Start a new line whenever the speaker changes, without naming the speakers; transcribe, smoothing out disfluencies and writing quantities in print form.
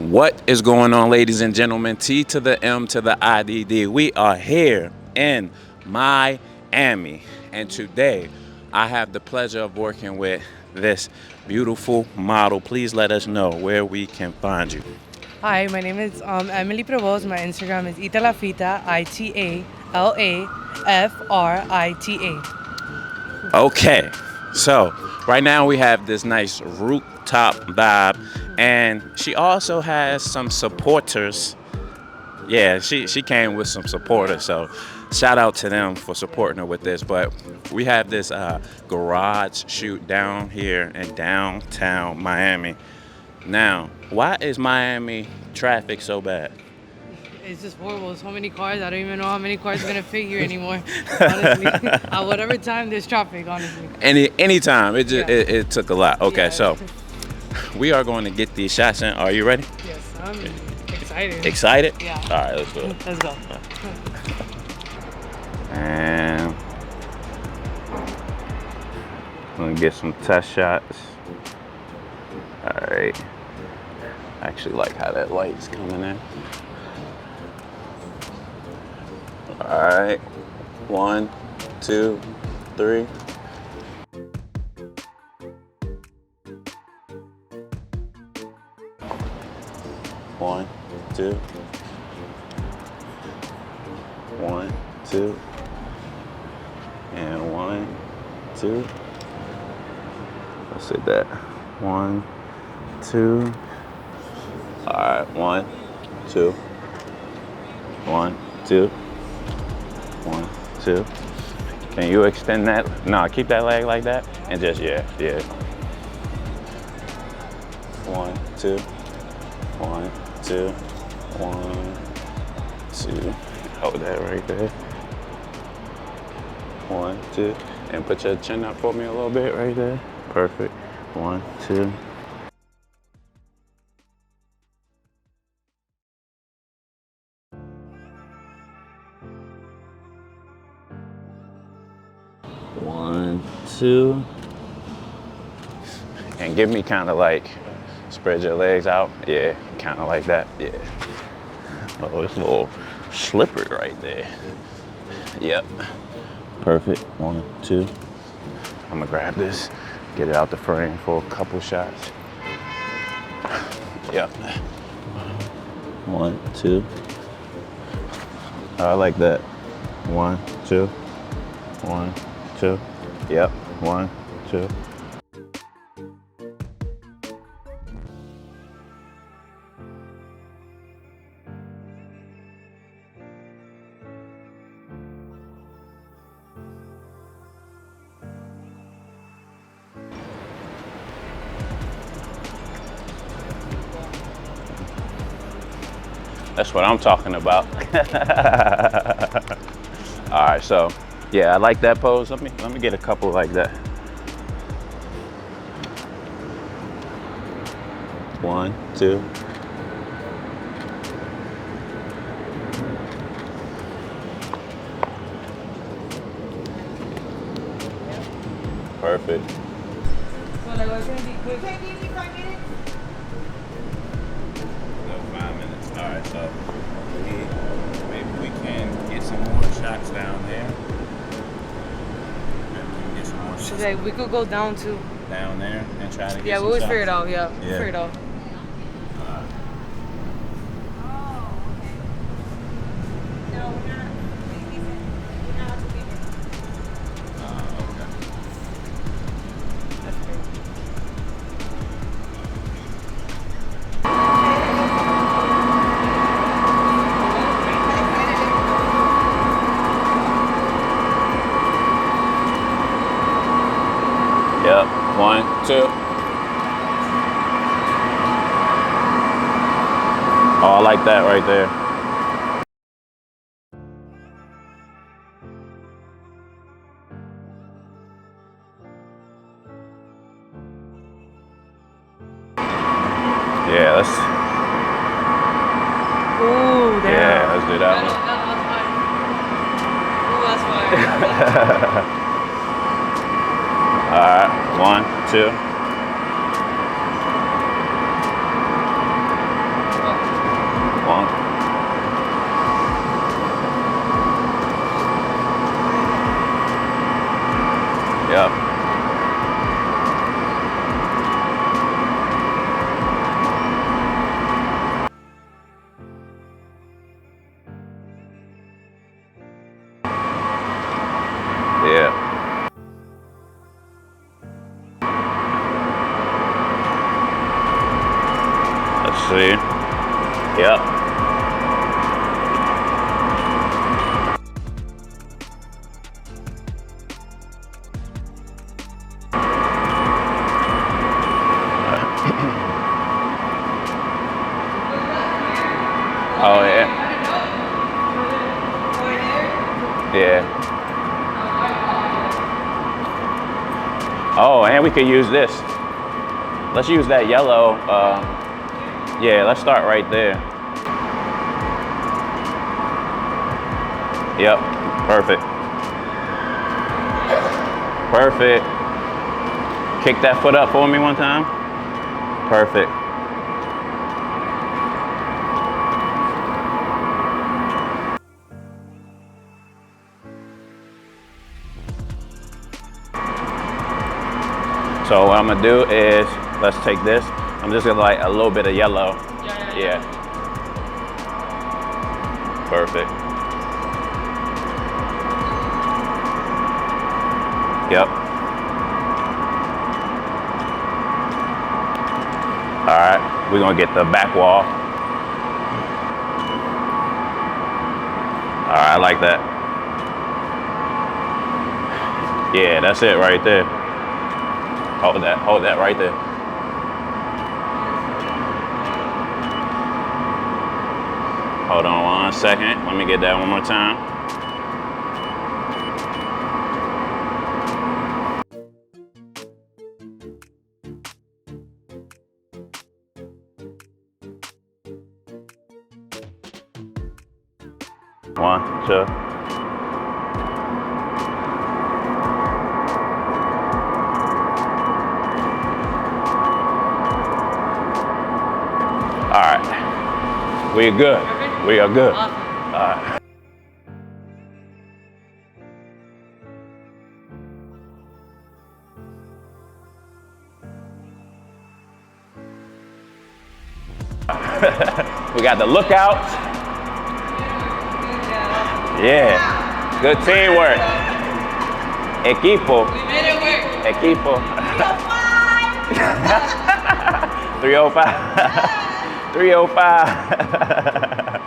What is going on, ladies and gentlemen? T to the M to the IDD. We are here in Miami, and today I have the pleasure of working with this beautiful model. Please let us know where we can find you.
Hi, my name is Emily Provost. My Instagram is Italafrita, Italafrita.
Okay, so right now we have this nice rooftop vibe, and she also has some supporters. Yeah, she came with some supporters, so shout out to them for supporting her with this. But we have this garage shoot down here in downtown Miami. Now, why is Miami traffic so bad?
It's just horrible. So many cars. I don't even know how many cars are gonna fit here anymore. Honestly, at whatever time there's traffic. Honestly.
Anytime,
Yeah.
it took a lot. Okay,
Yeah.
so we are going to get these shots in. Are you ready?
Yes, I'm excited.
Excited?
Yeah.
All right, let's do it.
Let's go.
And I'm gonna get some test shots. All right. I actually like how that light's coming in. All right. 1, 2, 3. One, two. 1, 2. And 1, 2. Let's see that. 1, 2. All right. 1, 2. 1, 2. 1, 2. Can you extend that? No, keep that leg like that. And just, yeah. 1, 2. 1, 2. 1, 2. Hold that right there. 1, 2. And put your chin up for me a little bit right there. Perfect. 1, 2. One, 2. And give me kind of like, spread your legs out. Yeah, kind of like that. Yeah. Oh, it's a little slippery right there. Yep. Perfect. 1, 2. I'm gonna grab this, get it out the frame for a couple shots. Yep. 1, 2. I like that. 1, 2. 1, 2. Yep. 1, 2. That's what I'm talking about. All right, so yeah, I like that pose. Let me get a couple like that. 1, 2. Perfect.
So like, what's gonna be quick? Can you give me 5 minutes?
No, 5 minutes. All right, so maybe we can get some more shots down there. Maybe we can get some more shots
Okay, we could go down to.
down there and try to get
Yeah,
some
we always
shots.
figure it out. Yeah, we'll figure it out.
Yep. 1, 2. Oh, I like that right there. Yeah, let's.
Ooh, damn.
Yeah, let's do that one.
That's fine. Ooh, that's fine.
All right, 1, 2. See? Yep. Oh yeah. Yeah. Oh, and we could use this. Let's use that yellow. Yeah, let's start right there. Yep, perfect. Perfect. Kick that foot up for me one time. Perfect. So what I'm gonna do is, let's take this. I'm just gonna like a little bit of yellow. Yeah. Perfect. Yep. All right, we're gonna get the back wall. All right, I like that. Yeah, that's it right there. Hold that right there. Hold on 1 second. Let me get that one more time. One, two. All right, we're good. We are good. All right. We got the lookout. Yeah, good teamwork. Equipo.
We made it work.
Equipo. 305. 305.